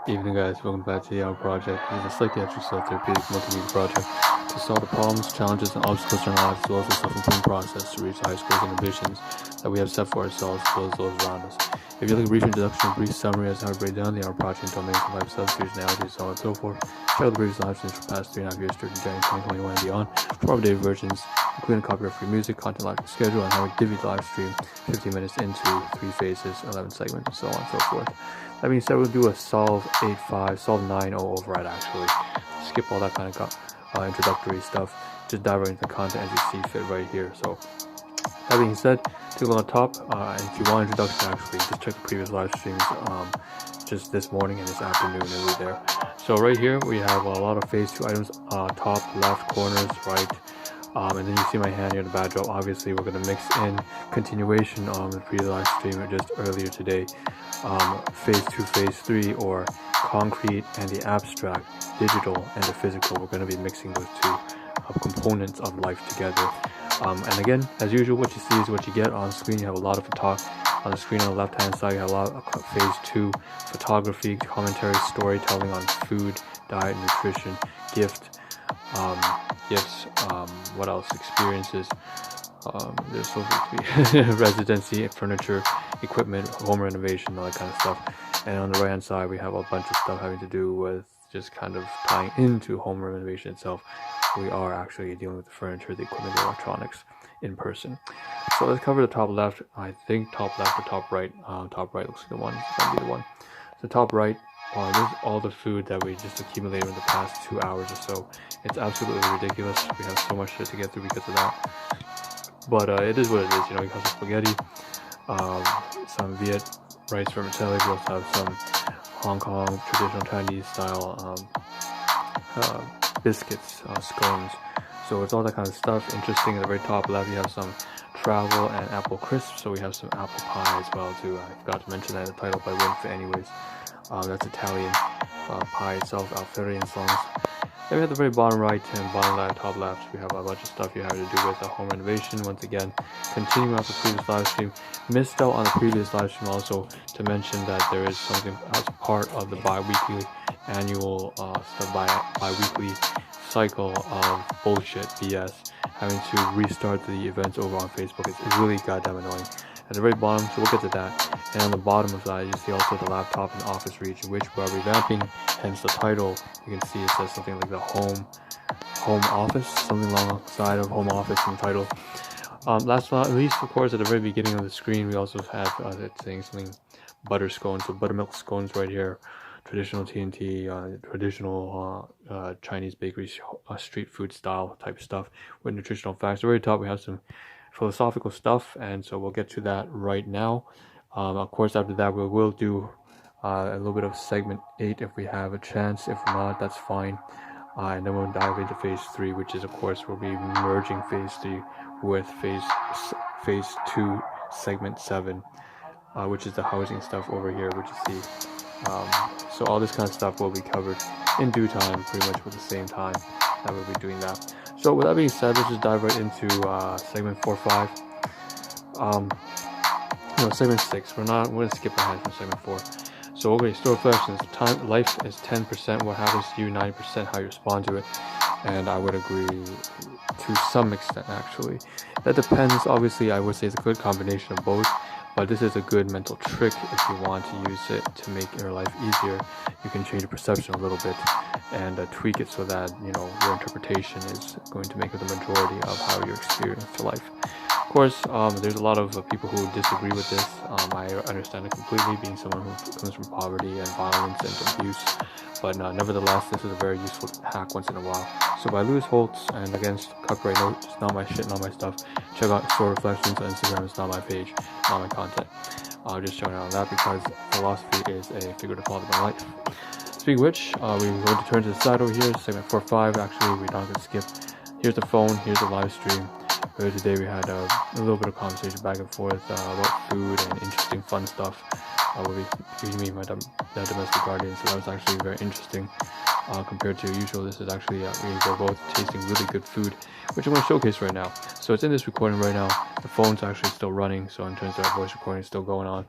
Evening guys, welcome back to the Ahn Rho Project. This is a psychiatric self-therapeutic multimedia project to solve the problems, challenges, and obstacles in our lives, as well as the self-improvement process to reach the high scores and ambitions that we have set for ourselves, as well as those around us. If you'd like a brief introduction, a brief summary as to how to break down the Ahn Rho Project into domains of life, subseries, analogies, so on and so forth, check out the previous live streams for the past 3.5 years during January 2021 and beyond, for more updated versions, including copyright-free music, content live schedule, and how we divvy the live stream 15 minutes into 3 phases, 11 segments, and so on and so forth. That being said, we'll do a solve 8.5, solve 9.0 override actually. Skip all that kind of introductory stuff. Just dive right into the content as you see fit right here. So, that being said, take a look on top. And if you want introduction, actually, just check the previous live streams just this morning and this afternoon. It'll be there. So right here, we have a lot of phase 2 items, top, left, corners, right. And then you see my hand here, the backdrop. Obviously, we're going to mix in continuation on the previous live stream just earlier today. Phase 2, phase 3, or concrete and the abstract, digital and the physical. We're going to be mixing those two components of life together. And again, as usual, what you see is what you get on screen. You have a lot of talk on the screen on the left hand side. You have a lot of phase 2 photography, commentary, storytelling on food, diet, nutrition, gifts, what else, experiences, there's supposed to be residency, furniture, equipment, home renovation, all that kind of stuff. And on the right hand side we have a bunch of stuff having to do with just kind of tying into home renovation itself. We are actually dealing with the furniture, the equipment, the electronics in person. So let's cover the top left. I think top left or top right. Top right looks like the one. It's gonna be the one. So top right, this is all the food that we just accumulated in the past 2 hours or so. It's absolutely ridiculous. We have so much shit to get through because of that. But it is what it is, you know. We have some spaghetti, some Viet rice vermicelli. We also have some Hong Kong traditional Chinese style biscuits, scones. So it's all that kind of stuff. Interesting, at the very top left, you have some travel and apple crisps. So we have some apple pie as well too. I forgot to mention that in the title, but I wouldn't fit anyways. That's Italian pie itself, Algerian songs. Then we have the very bottom right and bottom left, top left. We have a bunch of stuff you have to do with home renovation. Once again, continuing off the previous live stream. Missed out on the previous live stream also to mention that there is something as part of the bi-weekly annual bi-weekly cycle of bullshit BS, having to restart the events over on Facebook. It's really goddamn annoying. At the very bottom, so we'll get to that. And on the bottom of that, you see also the laptop and office region, which we are revamping. Hence the title. You can see it says something like the home office, something alongside of home office in the title. Last but not least, of course, at the very beginning of the screen, we also have it's saying something butter scones, so buttermilk scones right here. Traditional TNT, traditional Chinese bakery, street food style type stuff with nutritional facts. At the very top, we have some philosophical stuff, and so we'll get to that right now. Of course, after that we will do a little bit of segment 8 if we have a chance. If not, that's fine. And then we'll dive into phase 3, which is, of course, we'll be merging phase 3 with phase 2 segment 7, which is the housing stuff over here, which you see. So all this kind of stuff will be covered in due time, pretty much with the same time that we'll be doing that. So with that being said, let's just dive right into segment 4-5. Segment 6. We're going to skip ahead from segment 4. So okay, store reflections. Life is 10% what happens to you, 90% how you respond to it. And I would agree to some extent, actually. That depends. Obviously, I would say it's a good combination of both. But this is a good mental trick if you want to use it to make your life easier. You can change your perception a little bit and tweak it so that, you know, your interpretation is going to make it the majority of how you experience your life. Of course, there's a lot of people who disagree with this. I understand it completely, being someone who comes from poverty and violence and abuse. But nevertheless, this is a very useful hack once in a while. So by Lewis Holtz, and against copyright note, it's not my shit, not my stuff. Check out Store Reflections on Instagram. It's not my page, not my content. Just showing out on that because philosophy is a figurative part of my life. Speaking of which, we're going to turn to the side over here, segment 4-5. Actually, we're not going to skip. Here's the phone, here's the live stream. Earlier today we had a little bit of conversation back and forth about food and interesting fun stuff with me, my domestic guardian. So that was actually very interesting compared to usual. This is actually we're both tasting really good food, which I'm going to showcase right now. So it's in this recording right now. The phone's actually still running, so in terms of our voice recording, it's still going on.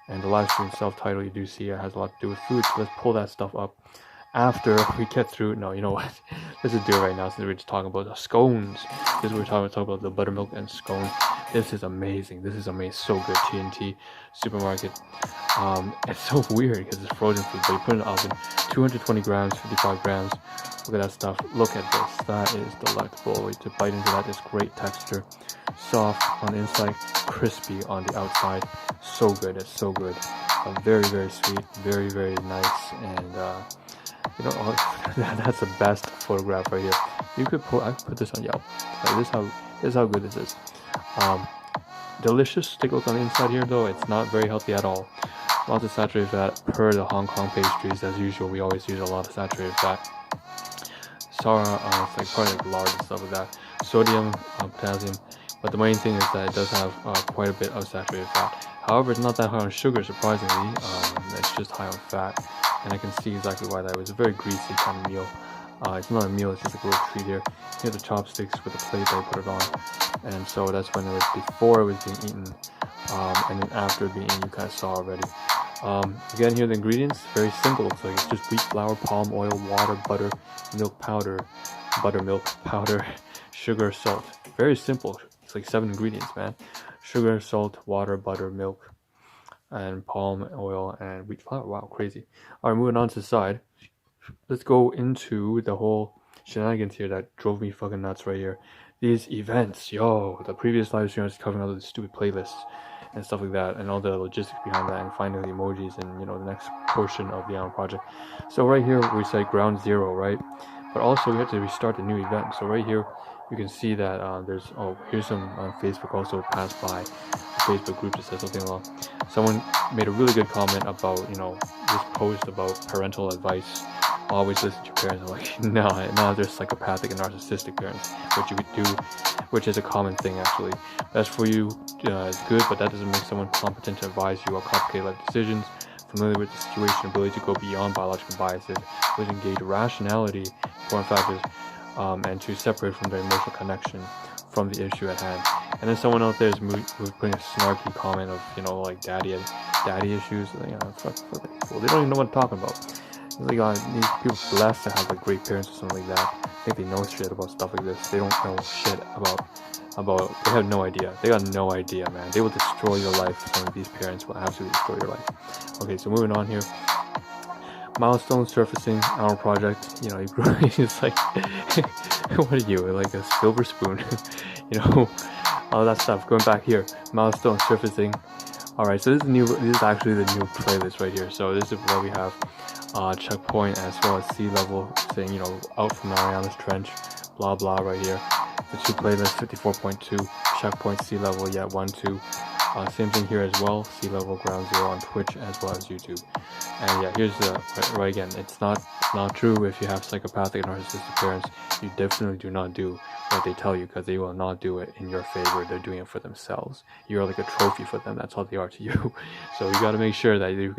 And the live stream self-title you do see it has a lot to do with food. So let's pull that stuff up after we get through. No, you know what? Let's just do it right now since we're just talking about the scones. This is what we're talking about, the buttermilk and scone. This is amazing. This is amazing. So good. TNT supermarket. It's so weird because it's frozen food, but you put it in the oven. 220 grams, 55 grams. Look at that stuff. Look at this. That is delectable. To bite into that is great texture. Soft on the inside, crispy on the outside. So good. It's so good. Very, very sweet. Very, very nice. And you know, that's the best photograph right here. You could put, I could put this on Yelp. Like, this is how good this is. Delicious. Take a look on the inside here though. It's not very healthy at all. Lots of saturated fat per the Hong Kong pastries. As usual, we always use a lot of saturated fat. Sour, it's like probably like lard and stuff like that. Sodium, potassium. But the main thing is that it does have quite a bit of saturated fat. However, it's not that high on sugar, surprisingly. It's just high on fat. And I can see exactly why that was a very greasy kind of meal. It's not a meal, it's just like a little treat here. Here are the chopsticks with the plate that I put it on. And so that's when it was before it was being eaten. And then after being eaten, you kind of saw already. Again, here are the ingredients. Very simple. Looks like it's just wheat flour, palm oil, water, butter, milk powder, buttermilk powder, sugar, salt. Very simple. It's like 7 ingredients, man. Sugar, salt, water, butter, milk, and palm oil and wheat flour. Wow, crazy. All right, moving on to the side. Let's go into the whole shenanigans here that drove me fucking nuts right here. These events, yo, the previous live stream was covering all the stupid playlists and stuff like that, and all the logistics behind that, and finding the emojis, and you know, the next portion of the Ahn Rho Project. So right here we say ground zero, right? But also we have to restart the new event. So right here you can see that here's some on Facebook also passed by a Facebook group that says something along. Someone made a really good comment about, you know, this post about parental advice. Always listen to your parents. I'm like, no, they're psychopathic and narcissistic parents, which you could do, which is a common thing actually. That's for you, it's good, but that doesn't make someone competent to advise you on complicated life decisions, familiar with the situation, ability to go beyond biological biases, which engage rationality, important factors, and to separate from their emotional connection from the issue at hand. And then someone out there is putting a snarky comment of, you know, like daddy issues. You know, fuck people. They don't even know what I'm talking about. Like, these people blessed to have like great parents or something like that. I think they know shit about stuff like this. They don't know shit about. They have no idea. They got no idea, man. They will destroy your life. Some of these parents will absolutely destroy your life. Okay, so moving on here. Milestone surfacing, Ahn Rho Project. You know, it's like, what are you, like a silver spoon? You know, all that stuff. Going back here, milestone surfacing. All right, so this is actually the new playlist right here. So this is where we have checkpoint as well as sea level, saying, you know, out from Mariana's Trench, blah blah right here. The 2 playlists, 54.2, checkpoint, sea level, yeah, 1, 2. Same thing here as well, sea level, ground zero on Twitch as well as YouTube. And yeah, here's the right again. It's not true if you have psychopathic and narcissistic parents. You definitely do not do what they tell you, because they will not do it in your favor. They're doing it for themselves. You're like a trophy for them. That's all they are to you. So you got to make sure that you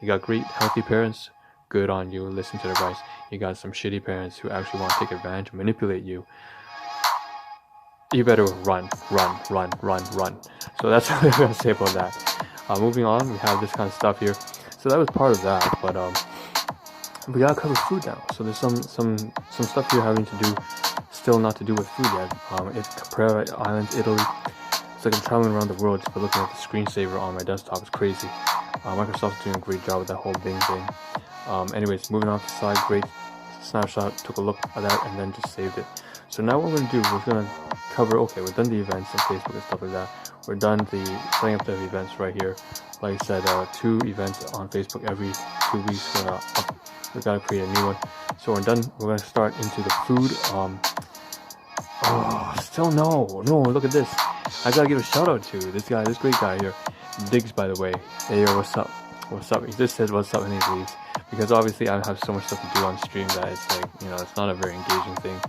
got great healthy parents. Good on you. Listen to their advice. You got some shitty parents who actually want to take advantage, manipulate you. You better run. So that's all I'm gonna say about that. Moving on, we have this kind of stuff here. So that was part of that, but we gotta cover food now. So there's some stuff here having to do, still not to do with food yet. It's Capri Island, Italy. It's like I'm traveling around the world, but looking at the screensaver on my desktop. It's crazy. Microsoft's doing a great job with that whole Bing thing. Anyways, moving on to the side, great snapshot. Took a look at that and then just saved it. So now what we're gonna do, we're gonna cover, okay, we've done the events on Facebook and stuff like that. We're done the setting up the events right here. Like I said, 2 events on Facebook every 2 weeks. We gotta create a new one. So we're done. We're gonna start into the food. Still no. Look at this. I gotta give a shout out to this guy, this great guy here, Diggs, by the way. Hey, yo, what's up? He just said what's up and he leaves, because obviously I have so much stuff to do on stream that it's like, you know, it's not a very engaging thing.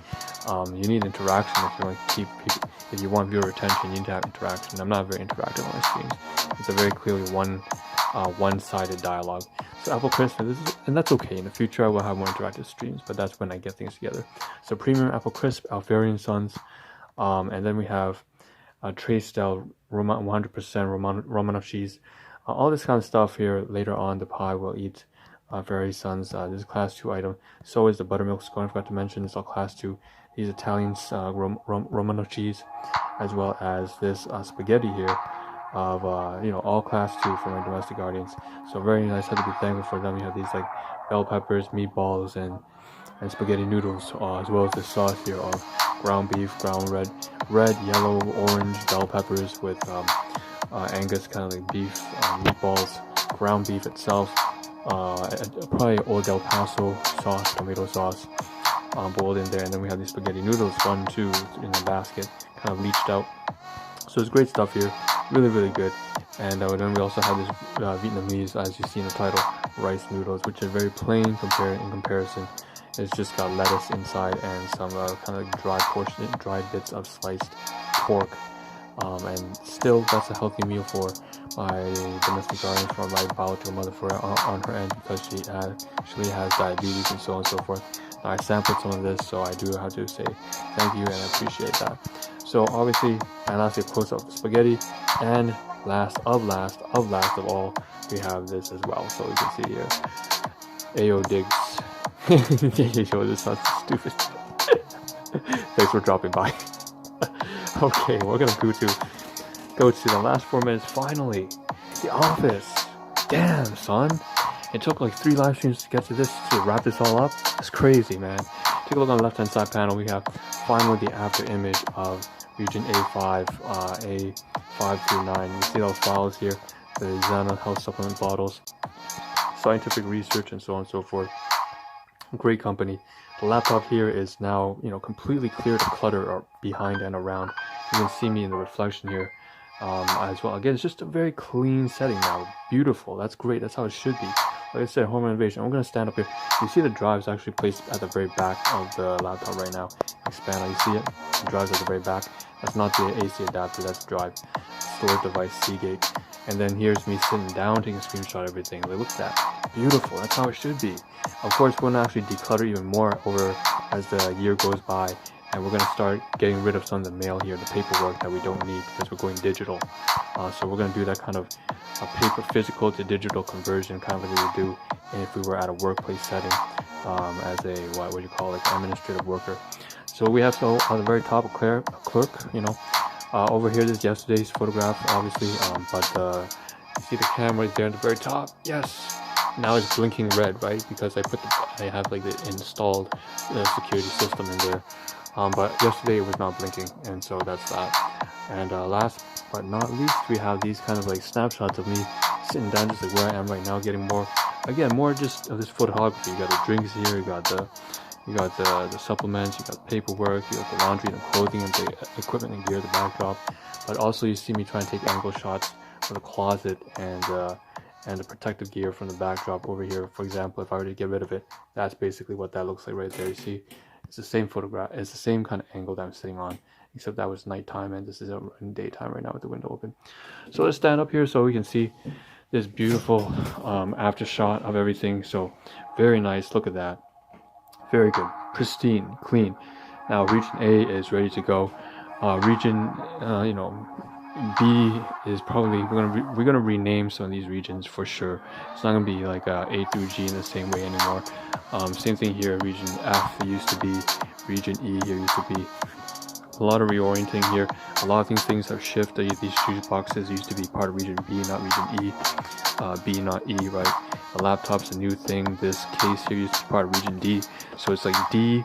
You need interaction if you want to keep people. If you want viewer retention, you need to have interaction. I'm not very interactive on my streams. It's a very clearly one-sided dialogue. So Apple Crisp, and that's okay. In the future, I will have more interactive streams, but that's when I get things together. So premium Apple Crisp, Alvarian Sons, and then we have Trace style 100% Romanov cheese, All this kind of stuff here. Later on, the pie will eat Fairy Sons. This is class 2 item. So is the buttermilk scone. I forgot to mention it's all class 2. These Italians, Romano cheese, as well as this spaghetti here of all class 2 for my domestic guardians. So very nice. I have to be thankful for them. You have these like bell peppers, meatballs, and spaghetti noodles, as well as the sauce here of ground beef, ground red, yellow, orange bell peppers with Angus kind of like beef, meatballs, ground beef itself, probably Old El Paso sauce, tomato sauce, boiled in there, and then we have these spaghetti noodles, 1, 2 in a basket, kind of leached out. So it's great stuff here, really good. And then we also have this Vietnamese, as you see in the title, rice noodles, which are very plain in comparison. It's just got lettuce inside and some kind of dry bits of sliced pork. And still, that's a healthy meal for my domestic guardian, for my biological mother, for on her end, because she actually has diabetes and so on and so forth. Now, I sampled some of this, so I do have to say thank you and I appreciate that. So obviously, and lastly, a close up of the spaghetti, and last of all, we have this as well. So you can see here, Ayo Diggs. Yo, this sounds stupid. Thanks for dropping by. Okay, we're gonna go to the last 4 minutes. Finally, The Office. Damn, son. It took like 3 live streams to get to this, to wrap this all up. It's crazy, man. Take a look on the left-hand side panel. We have finally the after image of region A5, A5 through 9. You see those files here, the Zana health supplement bottles, scientific research, and so on and so forth. Great company. The laptop here is now, completely clear of clutter behind and around. You can see me in the reflection here as well. Again, it's just a very clean setting now. Beautiful. That's great. That's how it should be. Like I said, home renovation. I'm going to stand up here. You see the drives actually placed at the very back of the laptop right now. Expand. You see it? The drive's at the very back. That's not the AC adapter. That's the drive. Storage device, Seagate. And then here's me sitting down, taking a screenshot of everything. Like, look at that. Beautiful. That's how it should be. Of course, we're going to actually declutter even more over as the year goes by. And we're going to start getting rid of some of the mail here, the paperwork that we don't need, because we're going digital. So we're going to do that kind of a paper physical to digital conversion, kind of like we would do if we were at a workplace setting as a, what would you call it, administrative worker. So we have, so on the very top, a clerk, over here, this is yesterday's photograph, obviously, but you see the camera is there at the very top. Yes! Now it's blinking red, right? Because I have like the installed security system in there. But yesterday it was not blinking, and so that's that. And last but not least, we have these kind of like snapshots of me sitting down, just like where I am right now, getting more just of this photography. You got the drinks here, you got the supplements, you got the paperwork, you got the laundry and the clothing and the equipment and gear, the backdrop. But also you see me trying to take angle shots for the closet and the protective gear from the backdrop over here. For example, if I were to get rid of it, that's basically what that looks like right there. You see, it's the same photograph, it's the same kind of angle that I'm sitting on, except that was nighttime and this is in daytime right now with the window open. So let's stand up here so we can see this beautiful after shot of everything. So very nice, look at that. Very good, pristine, clean. Now region A is ready to go. Region B is probably, we're gonna rename some of these regions for sure. It's not gonna be like A through G in the same way anymore. Same thing here. Region F used to be, region E here used to be. A lot of reorienting here. A lot of things have shifted. These juice boxes used to be part of region B, not region E. B, not E, right? The laptop's a new thing. This case here used to be part of region D. So it's like D,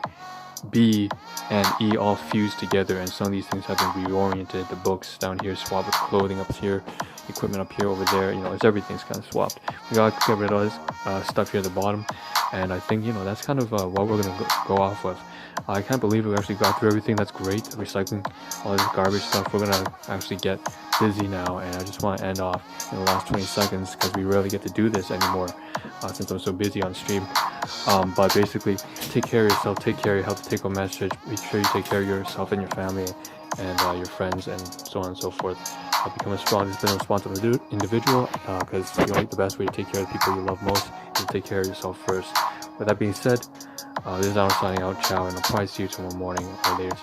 B, and E all fused together, and some of these things have been reoriented. The books down here swapped with clothing up here, equipment up here, over there. It's everything's kind of swapped. We gotta get rid of this stuff here at the bottom, and I think that's kind of what we're gonna go off of. I can't believe we actually got through everything. That's great. Recycling all this garbage stuff. We're gonna actually get busy now, and I just want to end off in the last 20 seconds because we rarely get to do this anymore since I'm so busy on stream. But basically, take care of yourself, take care of your health, take home message. Make sure you take care of yourself and your family and your friends and so on and so forth. Become a strong, responsible individual because the best way to take care of the people you love most is to take care of yourself first. With that being said, this is Ahn signing out. Ciao, and I'll probably see you tomorrow morning or later today.